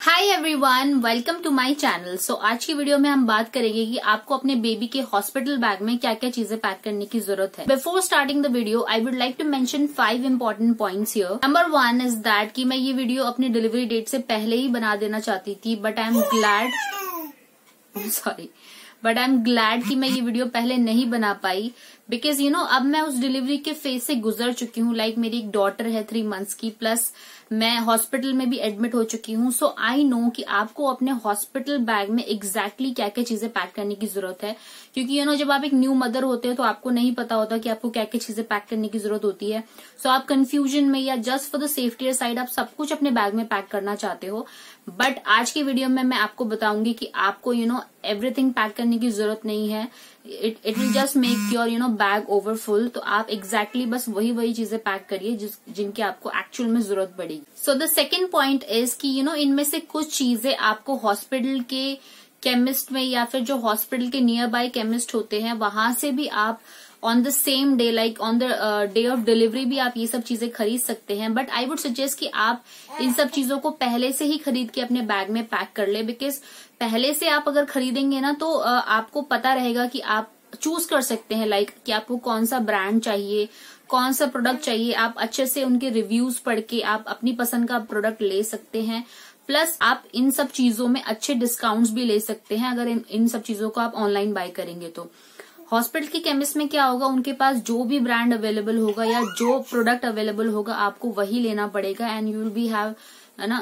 Hi everyone, welcome to my channel. So आज की video में हम बात करेंगे कि आपको अपने बेबी के हॉस्पिटल बैग में क्या क्या चीजें पैक करने की जरूरत है। Before starting the video I would like to mention 5 important points here. Number 1 is that कि मैं ये वीडियो अपनी डिलीवरी डेट से पहले ही बना देना चाहती थी, बट आई एम ग्लैड कि मैं ये वीडियो पहले नहीं बना पाई, बिकॉज अब मैं उस डिलीवरी के फेज से गुजर चुकी हूँ। लाइक मेरी एक डॉटर है 3 मंथ्स की, प्लस मैं हॉस्पिटल में भी एडमिट हो चुकी हूँ। सो आई नो कि आपको अपने हॉस्पिटल बैग में एग्जैक्टली क्या क्या चीजें पैक करने की जरूरत है, क्योंकि जब आप एक न्यू मदर होते हो तो आपको नहीं पता होता कि आपको क्या क्या चीजें पैक करने की जरूरत होती है। सो आप कंफ्यूजन में या just for the safety side आप सब कुछ अपने बैग में पैक करना चाहते हो, बट आज की वीडियो में मैं आपको बताऊंगी कि आपको एवरीथिंग पैक करने की जरूरत नहीं है। It will just make your bag overfull. तो आप एग्जैक्टली बस वही चीजें पैक करिए जिनकी आपको एक्चुअल में जरूरत पड़ेगी। So the second point is कि इनमें से कुछ चीजें आपको हॉस्पिटल के केमिस्ट में या फिर जो हॉस्पिटल के नियर बाय केमिस्ट होते हैं वहां से भी आप on the same day, like on the day of delivery भी आप ये सब चीजें खरीद सकते हैं। बट आई वुड सजेस्ट कि आप इन सब चीजों को पहले से ही खरीद के अपने बैग में पैक कर ले, बिकॉज पहले से आप अगर खरीदेंगे ना तो आपको पता रहेगा कि आप चूज कर सकते हैं, लाइक कि आपको कौन सा ब्रांड चाहिए, कौन सा प्रोडक्ट चाहिए। आप अच्छे से उनके रिव्यूज पढ़ के आप अपनी पसंद का प्रोडक्ट ले सकते हैं। प्लस आप इन सब चीजों में अच्छे डिस्काउंट्स भी ले सकते हैं अगर इन सब चीजों को आप ऑनलाइन बाय करेंगे। तो हॉस्पिटल के केमिस्ट में क्या होगा, उनके पास जो भी ब्रांड अवेलेबल होगा या जो प्रोडक्ट अवेलेबल होगा आपको वही लेना पड़ेगा, and you will be have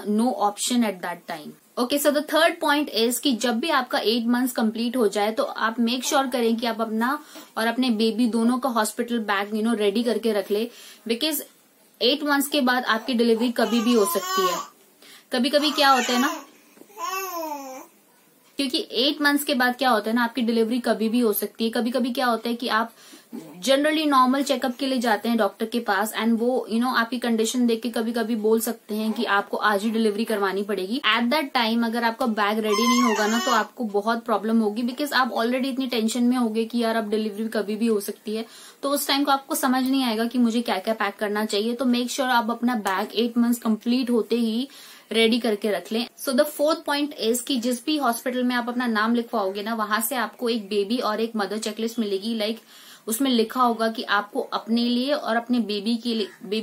no option at that time. Okay, so the third point is कि जब भी आपका 8 मंथ्स कंप्लीट हो जाए तो आप मेक श्योर करें कि आप अपना और अपने बेबी दोनों का हॉस्पिटल बैग रेडी करके रख ले, बिकॉज 8 मंथ्स के बाद आपकी डिलीवरी कभी भी हो सकती है। कभी कभी क्या होता है ना, क्योंकि 8 मंथ्स के बाद क्या होता है ना, आपकी डिलीवरी कभी भी हो सकती है। कभी कभी क्या होता है कि आप जनरली नॉर्मल चेकअप के लिए जाते हैं डॉक्टर के पास, एंड वो आपकी कंडीशन देख के कभी कभी बोल सकते हैं कि आपको आज ही डिलीवरी करवानी पड़ेगी। एट दैट टाइम अगर आपका बैग रेडी नहीं होगा ना तो आपको बहुत प्रॉब्लम होगी, बिकॉज आप ऑलरेडी इतनी टेंशन में होगे कि यार अब डिलीवरी कभी भी हो सकती है। तो उस टाइम को आपको समझ नहीं आएगा कि मुझे क्या क्या पैक करना चाहिए। तो मेक श्योर आप अपना बैग 8 मंथ्स कंप्लीट होते ही रेडी करके रख लें। So the fourth point is कि जिस भी हॉस्पिटल में आप अपना नाम लिखवाओगे ना, वहां से आपको एक बेबी और एक मदर चेकलिस्ट मिलेगी। लाइक उसमें लिखा होगा कि आपको अपने लिए और अपने बेबी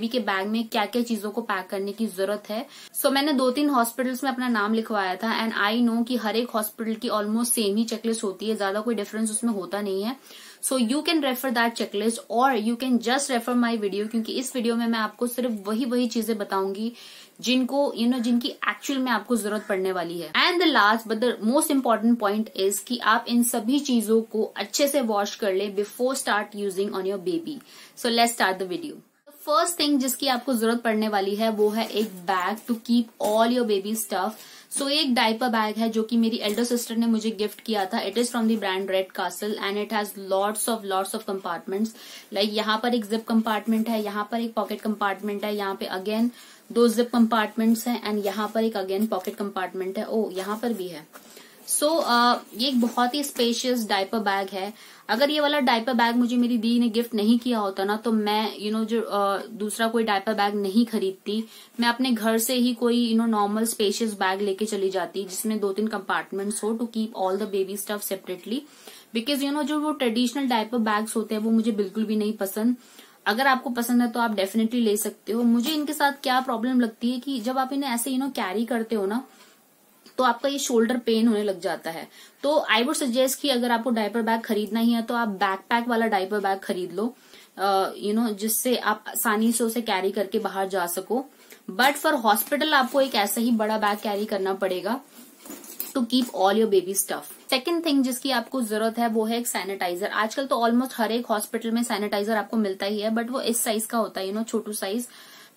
के बैग में क्या क्या चीजों को पैक करने की जरूरत है। सो मैंने 2-3 हॉस्पिटल्स में अपना नाम लिखवाया था, एंड आई नो कि हर एक हॉस्पिटल की ऑलमोस्ट सेम ही चेकलिस्ट होती है, ज्यादा कोई डिफरेंस उसमें होता नहीं है। So you can refer that checklist और you can just refer my video, क्योंकि इस वीडियो में मैं आपको सिर्फ वही चीजें बताऊंगी जिनकी एक्चुअल में आपको जरूरत पड़ने वाली है। And the last but the most important point is कि आप इन सभी चीजों को अच्छे से वॉश कर ले before start using on your baby. So let's start the video. First thing जिसकी आपको जरूरत पड़ने वाली है वो है एक bag to keep all your baby stuff. So एक डायपर बैग है जो कि मेरी एल्डर सिस्टर ने मुझे गिफ्ट किया था। It is from the brand red castle and it has lots of compartments. Like यहाँ पर एक जिप कंपार्टमेंट है, यहाँ पर एक पॉकेट कंपार्टमेंट है, यहाँ पे अगेन 2 जिप कंपार्टमेंट्स हैं, एंड यहाँ पर एक अगेन पॉकेट कंपार्टमेंट है। ओ यहाँ पर भी है। सो ये एक बहुत ही स्पेशियस डायपर बैग है। अगर ये वाला डायपर बैग मुझे मेरी दी ने गिफ्ट नहीं किया होता ना तो मैं जो दूसरा कोई डायपर बैग नहीं खरीदती। मैं अपने घर से ही कोई नॉर्मल स्पेशियस बैग लेके चली जाती जिसमें 2-3 कंपार्टमेंट्स हो to keep all the baby stuff separately, because जो वो ट्रेडिशनल डायपर बैग्स होते हैं वो मुझे बिल्कुल भी नहीं पसंद। अगर आपको पसंद है तो आप डेफिनेटली ले सकते हो। मुझे इनके साथ क्या प्रॉब्लम लगती है कि जब आप इन्हें ऐसे कैरी करते हो ना तो आपका ये शोल्डर पेन होने लग जाता है। तो आई वुड सजेस्ट कि अगर आपको डायपर बैग खरीदना ही है तो आप बैकपैक वाला डायपर बैग खरीद लो, जिससे आप आसानी से उसे कैरी करके बाहर जा सको। बट फॉर हॉस्पिटल आपको एक ऐसा ही बड़ा बैग कैरी करना पड़ेगा to keep all your baby stuff. Second thing जिसकी आपको जरूरत है वो है एक सैनिटाइजर। आजकल तो ऑलमोस्ट हर एक हॉस्पिटल में सैनिटाइजर आपको मिलता ही है, बट वो इस साइज का होता है, छोटू साइज।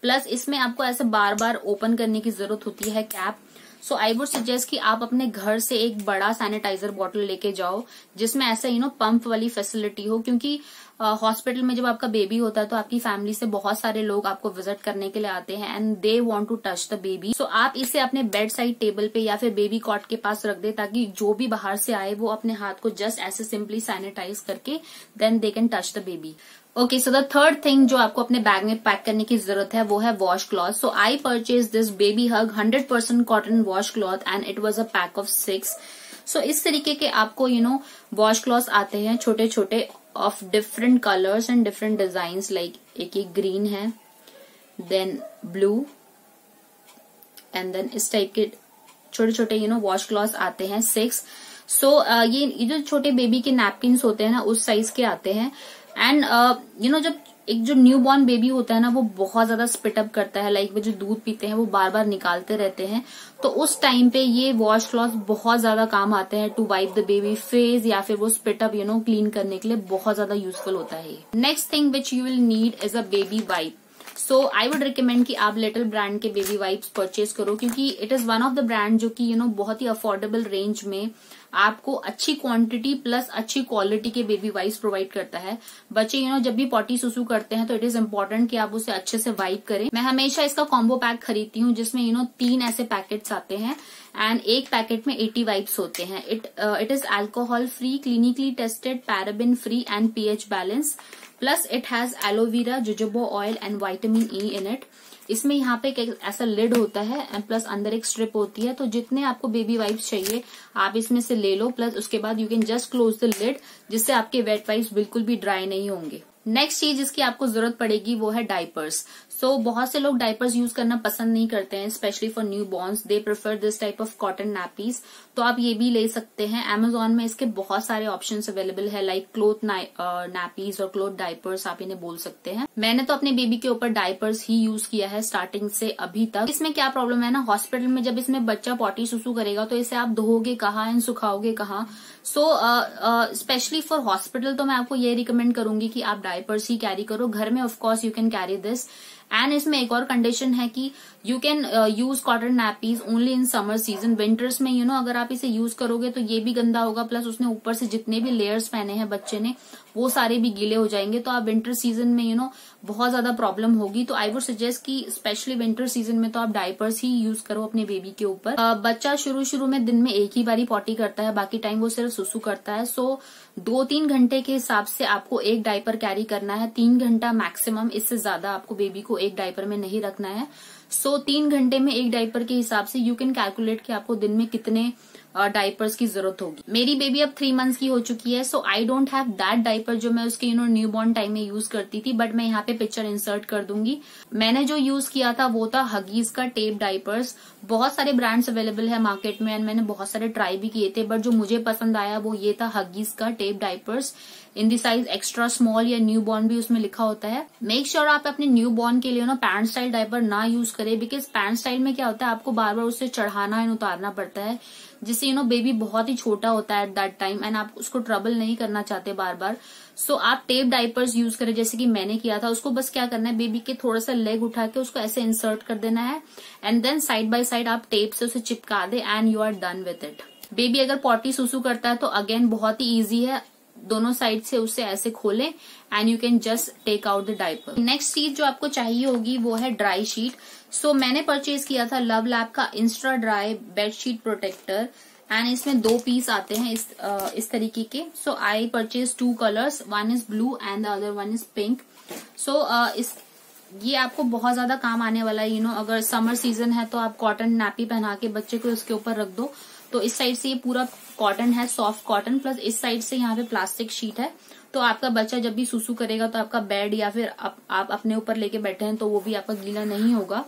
प्लस इसमें आपको ऐसे बार बार ओपन करने की जरूरत होती है cap. So I would suggest कि आप अपने घर से एक बड़ा सैनिटाइजर बॉटल लेके जाओ जिसमें ऐसे पंप वाली फैसिलिटी हो, क्योंकि हॉस्पिटल में जब आपका बेबी होता है तो आपकी फैमिली से बहुत सारे लोग आपको विजिट करने के लिए आते हैं and they want to touch the baby. So आप इसे अपने बेड साइड टेबल पे या फिर बेबी कॉट के पास रख दे ताकि जो भी बाहर से आए वो अपने हाथ को जस्ट ऐसे सिंपली सैनिटाइज करके then they can touch the baby. Okay, so the third thing जो आपको अपने बैग में पैक करने की जरूरत है वो है wash cloth. So I purchase this baby hug 100% cotton wash cloth and it was a pack of 6. सो इस तरीके के आपको वॉश क्लॉथ आते हैं छोटे छोटे of different colours and different designs. Like एक ग्रीन है, देन ब्लू, एंड देन इस टाइप के छोटे छोटे वॉश क्लॉथ आते हैं 6. सो ये जो छोटे बेबी के नैपकिन्स होते हैं ना उस साइज के आते हैं. एंड जब एक जो न्यू बॉर्न बेबी होता है ना वो बहुत ज्यादा स्पिट अप करता है. लाइक वो जो दूध पीते हैं वो बार बार निकालते रहते हैं. तो उस टाइम पे ये वॉश क्लॉथ बहुत ज्यादा काम आते हैं to wipe the baby face या फिर वो स्पिट अप क्लीन करने के लिए बहुत ज्यादा यूजफुल होता है. Next thing which you will need is a baby wipe. So I would recommend कि आप लिटिल ब्रांड के बेबी वाइप्स परचेज करो, क्योंकि it is one of the brand जो कि बहुत ही अफोर्डेबल रेंज में आपको अच्छी क्वांटिटी प्लस अच्छी क्वालिटी के बेबी वाइप्स प्रोवाइड करता है. बच्चे जब भी पॉटी सुसु करते हैं तो इट इज इम्पोर्टेंट कि आप उसे अच्छे से वाइप करें. मैं हमेशा इसका कॉम्बो पैक खरीदती हूँ जिसमें 3 ऐसे पैकेट्स आते हैं एंड एक पैकेट में 80 वाइप्स होते हैं. It is alcohol free, clinically tested, paraben free and pH balance. Plus it has aloe vera, jojoba oil and vitamin E in it. इसमें यहाँ पे एक ऐसा लिड होता है एंड प्लस अंदर एक स्ट्रिप होती है. तो जितने आपको बेबी वाइप्स चाहिए आप इसमें से ले लो. प्लस उसके बाद you can just close the lid, जिससे आपके वेट वाइप्स बिल्कुल भी ड्राई नहीं होंगे. नेक्स्ट चीज जिसकी आपको जरूरत पड़ेगी वो है डायपर्स. सो बहुत से लोग डायपर्स यूज करना पसंद नहीं करते हैं, specially for new borns. They prefer this type of cotton nappies. तो आप ये भी ले सकते हैं. Amazon में इसके बहुत सारे ऑप्शंस अवेलेबल है, लाइक क्लोथ नैपीज और क्लोथ डायपर्स आप इन्हें बोल सकते हैं. मैंने तो अपने बेबी के ऊपर डायपर्स ही यूज किया है स्टार्टिंग से अभी तक. इसमें क्या प्रॉब्लम है ना, हॉस्पिटल में जब इसमें बच्चा पॉटी सुसु करेगा तो इसे आप धोगे कहाँ एंड सुखाओगे कहाँ. सो स्पेशली फॉर हॉस्पिटल तो मैं आपको ये रिकमेंड करूंगी कि आप डायपर्स ही कैरी करो. घर में of course you can carry this. And इसमें एक और कंडीशन है कि you can use cotton nappies only in summer season. Winters में अगर आप इसे यूज करोगे तो ये भी गंदा होगा, प्लस उसने ऊपर से जितने भी लेयर्स पहने हैं बच्चे ने वो सारे भी गीले हो जाएंगे. तो आप विंटर सीजन में बहुत ज्यादा प्रॉब्लम होगी. तो आई वुड सजेस्ट कि स्पेशली विंटर सीजन में तो आप डायपर्स ही यूज करो अपने बेबी के ऊपर. बच्चा शुरू में दिन में एक ही बारी पॉटी करता है, बाकी टाइम वो सिर्फ सुसु करता है. सो 2-3 घंटे के हिसाब से आपको एक डायपर कैरी करना है. 3 घंटा मैक्सिमम, इससे ज्यादा आपको बेबी को एक डायपर में नहीं रखना है. सो 3 घंटे में एक डायपर के हिसाब से यू कैन कैलकुलेट कि आपको दिन में कितने डायपर्स की जरूरत होगी. मेरी बेबी अब 3 मंथ्स की हो चुकी है. So I don't have that diaper जो मैं उसके न्यू बॉर्न टाइम में यूज करती थी, बट मैं यहाँ पे पिक्चर इंसर्ट कर दूंगी. मैंने जो यूज किया था वो था हगीज का टेप डायपर्स. बहुत सारे ब्रांड्स अवेलेबल है मार्केट में एंड मैंने बहुत सारे ट्राई भी किए थे, बट जो मुझे पसंद आया वो ये था हगीज का टेप डायपर्स इन दी साइज एक्स्ट्रा स्मॉल या न्यू बॉर्न भी उसमें लिखा होता है. मेक श्योर आप अपने न्यू बॉर्न के लिए पैरेंट स्टाइल डायपर ना यूज करें, बिकॉज पैरेंट स्टाइल में क्या होता है आपको बार बार उससे चढ़ाना एंड उतारना पड़ता है, जिससे बेबी बहुत ही छोटा होता है एट दैट टाइम एंड आप उसको ट्रबल नहीं करना चाहते बार बार. सो आप टेप डायपर्स यूज करें जैसे कि मैंने किया था. उसको बस क्या करना है, बेबी के थोड़ा सा लेग उठा के उसको ऐसे इंसर्ट कर देना है and then side by side आप टेप से उसे चिपका दे and you are done with it. Baby अगर पॉटी सुसु करता है तो अगेन बहुत ही ईजी है, दोनों साइड से उसे ऐसे खोलें and you can just take out the diaper. Next चीज जो आपको चाहिए होगी वो है ड्राई शीट. सो मैंने परचेज किया था लव लैब का insta dry bedsheet protector and इसमें 2 पीस आते हैं इस तरीके के. So I purchase 2 colours, one is blue and the other one is pink. So ये आपको बहुत ज्यादा काम आने वाला है. अगर समर सीजन है तो आप कॉटन नैपी पहना के बच्चे को इसके ऊपर रख दो. तो इस साइड से ये पूरा कॉटन है, सॉफ्ट कॉटन, प्लस इस साइड से यहाँ पे प्लास्टिक शीट है. तो आपका बच्चा जब भी सुसु करेगा तो आपका बेड या फिर आप अपने ऊपर लेके बैठे हैं तो वो भी आपका गीला नहीं होगा.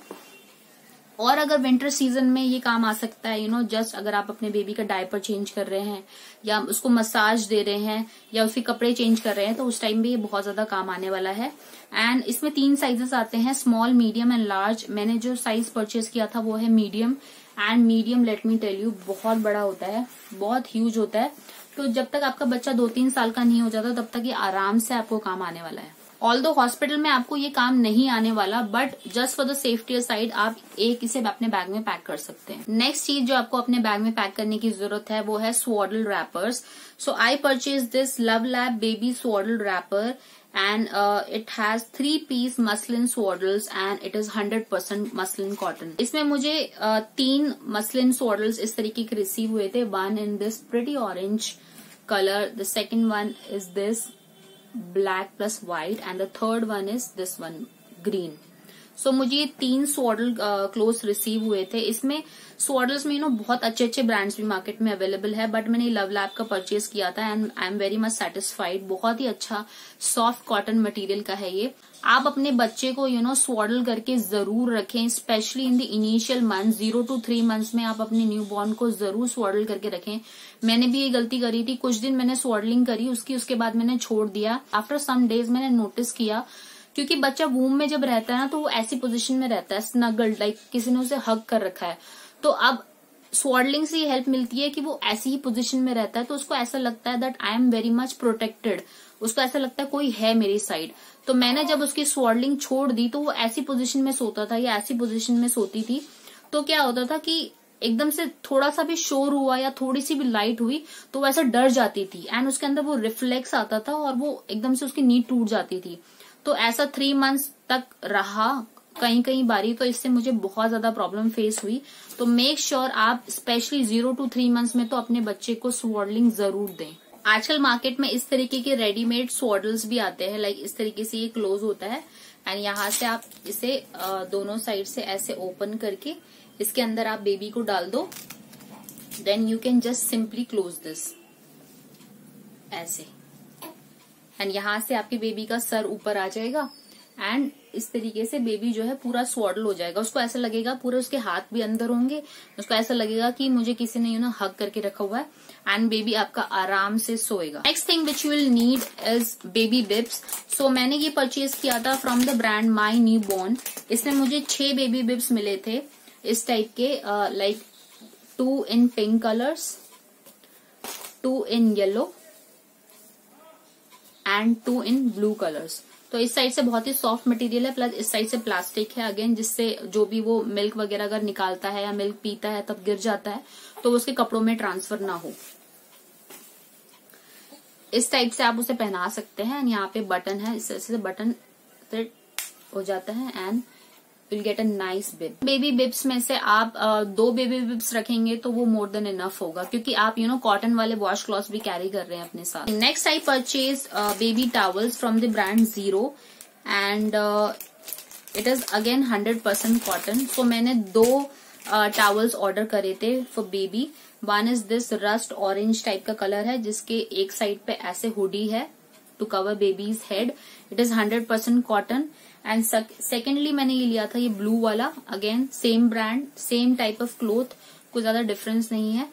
और अगर विंटर सीजन में ये काम आ सकता है, जस्ट अगर आप अपने बेबी का डायपर चेंज कर रहे हैं या उसको मसाज दे रहे हैं या उसके कपड़े चेंज कर रहे हैं तो उस टाइम भी ये बहुत ज्यादा काम आने वाला है. एंड इसमें 3 साइजेस आते हैं, स्मॉल, मीडियम एंड लार्ज. मैंने जो साइज परचेज किया था वो है medium. And medium let me tell you बहुत बड़ा होता है, बहुत ह्यूज होता है. तो जब तक आपका बच्चा 2-3 साल का नहीं हो जाता तब तक ये आराम से आपको काम आने वाला है. ऑल्दो हॉस्पिटल में आपको ये काम नहीं आने वाला, but just for the safety side आप इसे अपने बैग में पैक कर सकते हैं. नेक्स्ट चीज जो आपको अपने बैग में पैक करने की जरूरत है वो है swaddle wrappers. So I purchase this Love Lab baby swaddle wrapper and it has 3-piece muslin swaddles and it is 100% muslin cotton. इसमें मुझे 3 muslin swaddles इस तरीके के रिसीव हुए थे. One in this pretty orange color, the second one is this black plus white and the third one is this one green. So मुझे ये 3 स्वाडल clothes receive हुए थे। इसमें स्वाडल्स में बहुत अच्छे अच्छे ब्रांड्स भी मार्केट में अवेलेबल है, बट मैंने लव लैब का परचेज किया था and I am very much satisfied. बहुत ही अच्छा सॉफ्ट कॉटन मटेरियल का है ये। आप अपने बच्चे को स्वाडल करके जरूर रखें, specially in the initial month 0 to 3 months में आप अपने न्यू बॉर्न को जरूर स्वाडल करके रखें। मैंने भी ये गलती करी थी, कुछ दिन मैंने स्वाडलिंग करी, उसके बाद मैंने छोड़ दिया। आफ्टर सम डेज मैंने नोटिस किया, क्योंकि बच्चा वूम में जब रहता है ना तो वो ऐसी पोजीशन में रहता है, स्नगल्ड, लाइक किसी ने उसे हग कर रखा है। तो अब स्वाडलिंग से हेल्प मिलती है कि वो ऐसी ही पोजीशन में रहता है, तो उसको ऐसा लगता है that I am very much protected. उसको ऐसा लगता है कोई है मेरी साइड। तो मैंने जब उसकी स्वाडलिंग छोड़ दी तो वो ऐसी पोजीशन में सोता था या ऐसी पोजीशन में सोती थी, तो क्या होता था कि एकदम से थोड़ा सा भी शोर हुआ या थोड़ी सी भी लाइट हुई तो वो ऐसा डर जाती थी एंड उसके अंदर वो रिफ्लेक्स आता था और वो एकदम से उसकी नींद टूट जाती थी। तो ऐसा 3 मंथ्स तक रहा कई बारी, तो इससे मुझे बहुत ज्यादा प्रॉब्लम फेस हुई। तो मेक श्योर आप स्पेशली 0 to 3 मंथ्स में तो अपने बच्चे को स्वाडलिंग जरूर दें। आजकल मार्केट में इस तरीके के रेडीमेड स्वाडल्स भी आते हैं, लाइक इस तरीके से ये क्लोज होता है एंड यहाँ से आप इसे दोनों साइड से ऐसे ओपन करके इसके अंदर आप बेबी को डाल दो, then you can just simply close this ऐसे, एंड यहाँ से आपके बेबी का सर ऊपर आ जाएगा एंड इस तरीके से बेबी जो है पूरा स्वाडल हो जाएगा। उसको ऐसा लगेगा, पूरे उसके हाथ भी अंदर होंगे, उसको ऐसा लगेगा कि मुझे किसी ने हग करके रखा हुआ है एंड बेबी आपका आराम से सोएगा। Next thing which you will need is baby bibs. So मैंने ये परचेज किया था from the brand My Newborn. इसमें मुझे 6 बेबी बिब्स मिले थे इस टाइप के, like 2 in pink colours, 2 in yellow and 2 in blue colours. तो इस साइड से बहुत ही सॉफ्ट मटेरियल है, प्लस इस साइड से प्लास्टिक है अगेन, जिससे जो भी वो मिल्क वगैरह अगर निकालता है या मिल्क पीता है तब गिर जाता है तो उसके कपड़ों में ट्रांसफर ना हो। इस टाइप से आप उसे पहना सकते हैं एंड यहाँ पे बटन है, इस तरह से बटन सेट हो जाता है and will get a nice bib. Baby bibs में से आप 2 बेबी बिब्स रखेंगे तो वो मोर देन इनफ होगा, क्योंकि आप कॉटन वाले वॉश क्लॉथ्स भी कैरी कर रहे हैं अपने साथ। Next I purchase baby towels from the brand zero and it is again 100% cotton. So मैंने 2 टॉवल्स ऑर्डर करे थे for baby. One is this rust orange type का कलर है, जिसके एक साइड पे ऐसे हुडी है to cover baby's head. It is 100% cotton. And secondly मैंने ये लिया था ये ब्लू वाला, again same brand, same type of cloth, कोई ज्यादा डिफरेंस नहीं है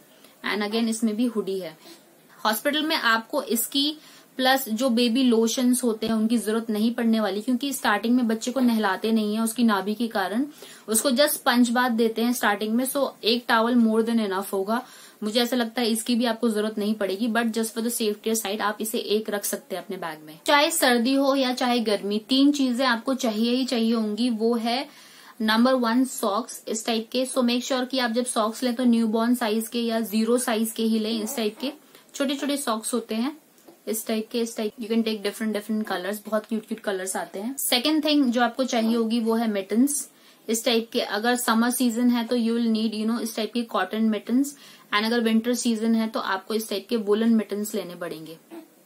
एंड अगेन इसमें भी हुडी है। हॉस्पिटल में आपको इसकी प्लस जो बेबी लोशंस होते हैं उनकी जरूरत नहीं पड़ने वाली, क्योंकि स्टार्टिंग में बच्चे को नहलाते नहीं है उसकी नाभि के कारण, उसको जस्ट स्पंज बाथ देते हैं स्टार्टिंग में। सो एक टॉवल मोर देन इनफ होगा। मुझे ऐसा लगता है इसकी भी आपको जरूरत नहीं पड़ेगी, but just for the safety side आप इसे एक रख सकते हैं अपने बैग में। चाहे सर्दी हो या चाहे गर्मी, 3 चीजें आपको चाहिए ही चाहिए होंगी। वो है नंबर 1 सॉक्स इस टाइप के। सो मेक श्योर कि आप जब सॉक्स लें तो न्यूबॉर्न साइज के या 0 साइज के ही लें। इस टाइप के छोटे छोटे सॉक्स होते हैं इस टाइप के। इस type you can take different colours, बहुत क्यूट कलर्स आते हैं। सेकेंड थिंग जो आपको चाहिए होगी वो है मिटन्स इस टाइप के। अगर समर सीजन है तो यू विल नीड इस टाइप के कॉटन मिटन्स, एंड अगर विंटर सीजन है तो आपको इस टाइप के वुलन मिटन्स लेने पड़ेंगे।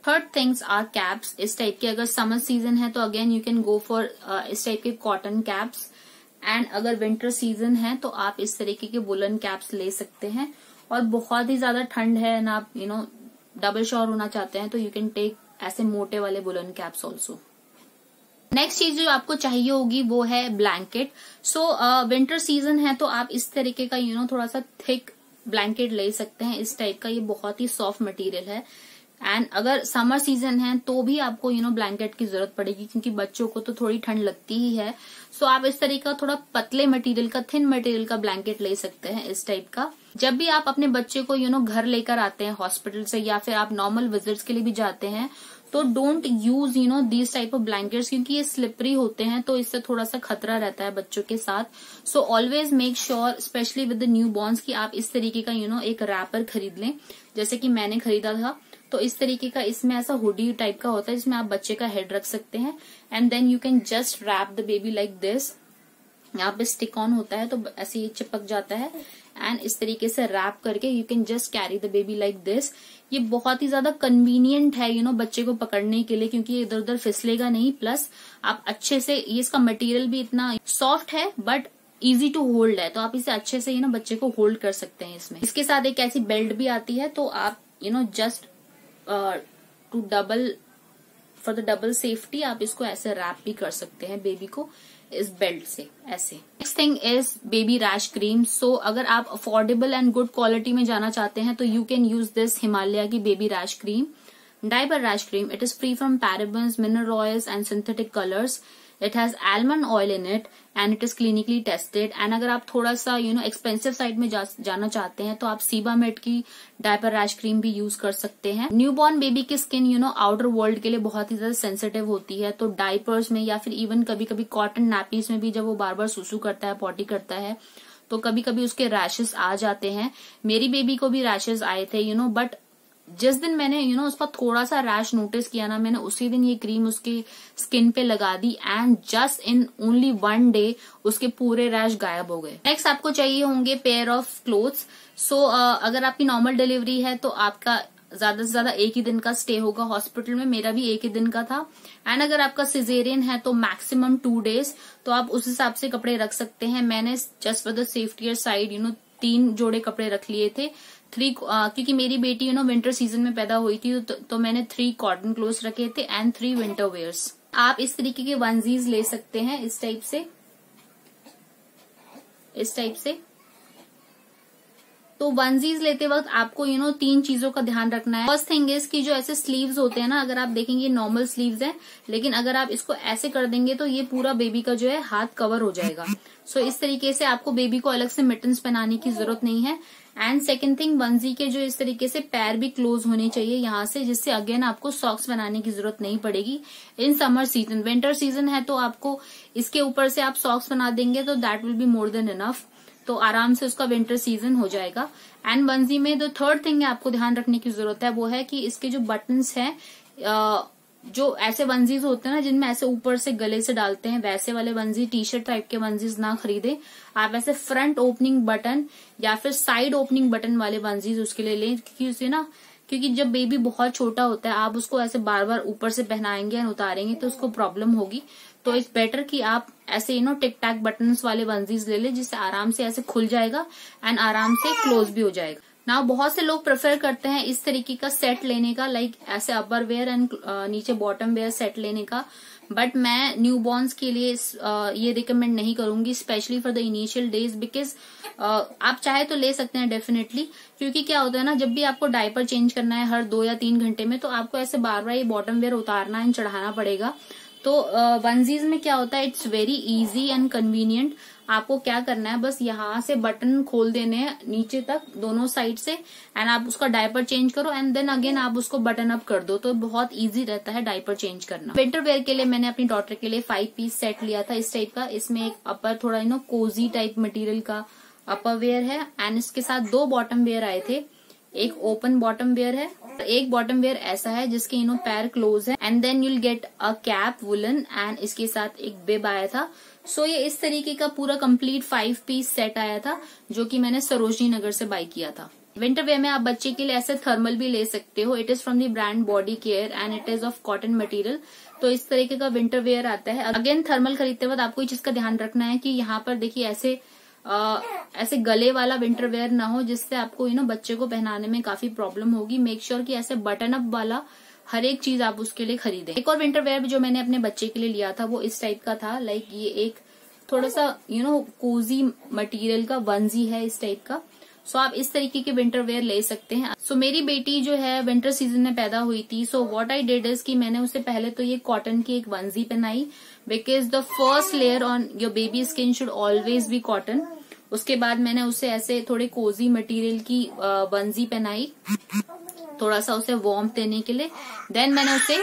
थर्ड थिंग्स आर कैप्स इस टाइप के। अगर समर सीजन है तो again you can go for इस टाइप के कॉटन कैप्स, एंड अगर विंटर सीजन है तो आप इस तरीके के वुलन कैप्स ले सकते हैं। और बहुत ही ज्यादा ठंड है ना, आप डबल श्योर होना चाहते हैं तो यू कैन टेक ऐसे मोटे वाले वुलन कैप्स ऑल्सो। नेक्स्ट चीज जो आपको चाहिए होगी वो है ब्लैंकेट। सो विंटर सीजन है तो आप इस तरीके का थोड़ा सा थिक ब्लैंकेट ले सकते हैं इस टाइप का। ये बहुत ही सॉफ्ट मटेरियल है। एंड अगर समर सीजन है तो भी आपको ब्लैंकेट की जरूरत पड़ेगी, क्योंकि बच्चों को तो थोड़ी ठंड लगती ही है। सो आप इस तरीके का थोड़ा पतले मटेरियल का, थिन मटेरियल का ब्लैंकेट ले सकते हैं इस टाइप का। जब भी आप अपने बच्चे को घर लेकर आते हैं हॉस्पिटल से, या फिर आप नॉर्मल विजिट्स के लिए भी जाते हैं, तो don't use these type of blankets, क्योंकि ये स्लिपरी होते हैं तो इससे थोड़ा सा खतरा रहता है बच्चों के साथ। So always make sure, specially with the new borns, की आप इस तरीके का एक रैपर खरीद लें, जैसे कि मैंने खरीदा था। तो इस तरीके का इसमें ऐसा हुडी टाइप का होता है जिसमें आप बच्चे का हेड रख सकते हैं, and then you can just wrap the baby like this. यहाँ पे स्टिक ऑन होता है तो ऐसे ये चिपक जाता है, एंड इस तरीके से रैप करके you can just carry the baby like this. ये बहुत ही ज्यादा कन्वीनियंट है बच्चे को पकड़ने के लिए, क्योंकि ये इधर उधर फिसलेगा नहीं। प्लस आप अच्छे से, ये इसका मटेरियल भी इतना सॉफ्ट है बट इजी टू होल्ड है, तो आप इसे अच्छे से बच्चे को होल्ड कर सकते हैं इसमें। इसके साथ एक ऐसी बेल्ट भी आती है, तो आप just to for the double safety आप इसको ऐसे रैप भी कर सकते हैं बेबी को इस बेल्ट से ऐसे। Next thing is baby rash cream. So अगर आप अफोर्डेबल एंड गुड क्वालिटी में जाना चाहते हैं तो you can use this Himalaya की baby rash cream, diaper rash cream. It is free from parabens, mineral oils and synthetic colours. It has almond oil in it and it is clinically tested. And अगर आप थोड़ा सा expensive side में जाना चाहते हैं तो आप सीबामेड की डायपर रैश क्रीम भी यूज कर सकते हैं। न्यूबॉर्न बेबी की स्किन आउटर वर्ल्ड के लिए बहुत ही ज्यादा सेंसिटिव होती है, तो डायपर्स में या फिर इवन कभी कभी कॉटन नैपीज में भी जब वो बार बार सुसु करता है, पॉटी करता है, तो कभी कभी उसके रैशेस आ जाते हैं। मेरी बेबी को भी रैशेस आए थे बट जिस दिन मैंने उसका थोड़ा सा रैश नोटिस किया ना, मैंने उसी दिन ये क्रीम उसके स्किन पे लगा दी and just in only 1 day उसके पूरे रैश गायब हो गए। नेक्स्ट आपको चाहिए होंगे पेयर ऑफ क्लोथ्स। सो अगर आपकी नॉर्मल डिलीवरी है तो आपका ज्यादा से ज्यादा 1 ही दिन का स्टे होगा हॉस्पिटल में। मेरा भी 1 ही दिन का था। एंड अगर आपका सिजेरियन है तो मैक्सिमम 2 डेज, तो आप उस हिसाब से कपड़े रख सकते हैं। मैंने जस्ट फॉर द सेफ्टियर साइड 3 जोड़े कपड़े रख लिए थे। 3 क्योंकि मेरी बेटी विंटर सीजन में पैदा हुई थी, तो मैंने 3 कॉटन क्लोथ्स रखे थे एंड 3 विंटर वेयर्स। आप इस तरीके के वनजीज ले सकते हैं इस टाइप से। तो वनजीज लेते वक्त आपको 3 चीजों का ध्यान रखना है। फर्स्ट थिंग इज कि जो ऐसे स्लीव्स होते हैं ना, अगर आप देखेंगे नॉर्मल स्लीव्स हैं, लेकिन अगर आप इसको ऐसे कर देंगे तो ये पूरा बेबी का जो है हाथ कवर हो जाएगा। सो इस तरीके से आपको बेबी को अलग से मिटन्स पहनाने की जरूरत नहीं है। एंड सेकंड थिंग, वंजी के जो इस तरीके से पैर भी क्लोज होने चाहिए यहाँ से, जिससे अगेन आपको सॉक्स बनाने की जरूरत नहीं पड़ेगी in summer season. Winter season है तो आपको इसके ऊपर से आप सॉक्स बना देंगे तो that will be more than enough, तो आराम से उसका विंटर सीजन हो जाएगा। एंड वंजी में जो थर्ड थिंग है आपको ध्यान रखने की जरूरत है वो है कि इसके जो बटन्स हैं, जो ऐसे वंजीज होते हैं ना जिनमें ऐसे ऊपर से गले से डालते हैं, वैसे वाले वंजी, टी शर्ट टाइप के वंजीज ना खरीदे। आप ऐसे फ्रंट ओपनिंग बटन या फिर साइड ओपनिंग बटन वाले वंजीज उसके लिए लें, क्योंकि जब बेबी बहुत छोटा होता है आप उसको ऐसे बार बार ऊपर से पहनाएंगे और उतारेंगे तो उसको प्रॉब्लम होगी। तो इट्स बेटर कि आप ऐसे टिक टैक बटन्स वाले वंजीज ले ले, जिससे आराम से ऐसे खुल जाएगा एंड आराम से क्लोज भी हो जाएगा। ना बहुत से लोग प्रेफर करते हैं इस तरीके का सेट लेने का, लाइक ऐसे अपर वेयर एंड नीचे बॉटम वेयर सेट लेने का, बट मैं न्यूबॉर्न्स के लिए ये रिकमेंड नहीं करूंगी, specially for the initial days, because आप चाहे तो ले सकते हैं डेफिनेटली, क्योंकि क्या होता है ना, जब भी आपको डायपर चेंज करना है हर 2 या 3 घंटे में, तो आपको ऐसे बार बार ये बॉटम वेयर उतारना एंड चढ़ाना पड़ेगा। तो वंजीज में क्या होता है, it's very easy and convenient. आपको क्या करना है, बस यहाँ से बटन खोल देने हैं नीचे तक दोनों साइड से, एंड आप उसका डायपर चेंज करो एंड देन अगेन आप उसको बटन अप कर दो, तो बहुत इजी रहता है डायपर चेंज करना। विंटर वेयर के लिए मैंने अपनी डॉटर के लिए 5 पीस सेट लिया था इस टाइप का। इसमें एक अपर थोड़ा कोजी टाइप मटेरियल का अपर वेयर है एंड इसके साथ 2 बॉटम वेयर आए थे। एक ओपन बॉटम वेयर है, एक बॉटम वेयर ऐसा है जिसके पैर क्लोज है, and then you'll get a cap woollen and इसके साथ एक बिब आया था। सो ये इस तरीके का पूरा कंप्लीट 5 पीस सेट आया था, जो कि मैंने सरोजनी नगर से बाय किया था। विंटर वेयर में आप बच्चे के लिए ऐसे थर्मल भी ले सकते हो। It is from the brand body care and it is of cotton material. तो इस तरीके का विंटर वेयर आता है। अगेन थर्मल खरीदते वक्त आपको ये चीज का ध्यान रखना है कि यहाँ पर देखिए ऐसे गले वाला विंटर वेयर ना हो, जिससे आपको बच्चे को पहनाने में काफी प्रॉब्लम होगी। मेक श्योर कि ऐसे बटन अप वाला हर एक चीज आप उसके लिए खरीदें। एक और विंटर वेयर जो मैंने अपने बच्चे के लिए लिया था वो इस टाइप का था, लाइक ये एक थोड़ा सा कोजी मटेरियल का वंजी है इस टाइप का। सो आप इस तरीके के विंटर वेयर ले सकते हैं। सो मेरी बेटी जो है विंटर सीजन में पैदा हुई थी। So what I did is कि मैंने उसे पहले तो ये कॉटन की एक वंजी पहनाई, because the first layer on your baby skin should always be cotton. उसके बाद मैंने उसे ऐसे थोड़े कोजी मटेरियल की वंजी पहनाई, थोड़ा सा उसे वार्म देने के लिए। देन मैंने उसे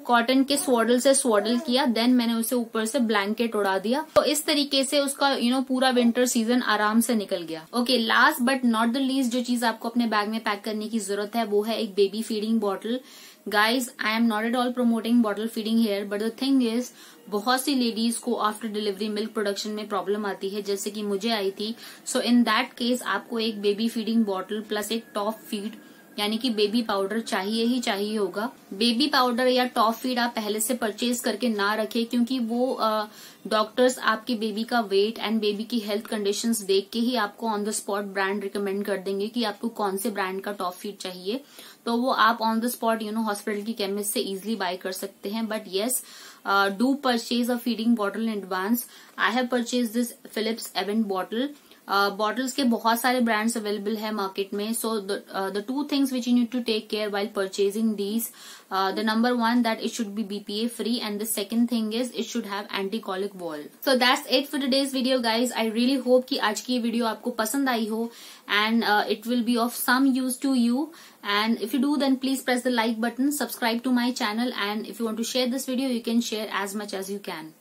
कॉटन के स्वॉडल से स्वॉडल किया, देन मैंने उसे ऊपर से ब्लैंकेट उड़ा दिया। तो इस तरीके से उसका पूरा विंटर सीजन आराम से निकल गया। Okay, last but not the least जो चीज आपको अपने बैग में पैक करने की जरूरत है वो है एक baby feeding bottle. Guys I am not at all promoting bottle feeding here, but the thing is बहुत सी लेडीज को आफ्टर डिलीवरी मिल्क प्रोडक्शन में प्रॉब्लम आती है, जैसे कि मुझे आई थी. सो इन दैट केस आपको एक बेबी फीडिंग बॉटल प्लस एक टॉप फीड यानी कि बेबी पाउडर चाहिए ही चाहिए होगा. बेबी पाउडर या टॉप फीड आप पहले से परचेज करके ना रखें, क्योंकि वो डॉक्टर्स आपके बेबी का वेट एंड बेबी की हेल्थ कंडीशंस देख के ही आपको on the spot brand recommend कर देंगे कि आपको कौन से ब्रांड का टॉप फीड चाहिए. तो वो आप ऑन द स्पॉट हॉस्पिटल की केमिस्ट से इजिली बाय कर सकते हैं. But yes, do purchase a feeding bottle in advance. I have purchase this Philips Avent bottle. Bottles के बहुत सारे ब्रांड्स अवेलेबल है मार्केट में. So the two things which you need to take care while purchasing these, the number one that it should be BPA free and the second thing is it should have anti colic valve. So that's it for today's video guys. I really hope कि आज की ये video आपको पसंद आई हो and it will be of some use to you. And if you do, then please press the like button, subscribe to my channel, and if you want to share this video, you can share as much as you can.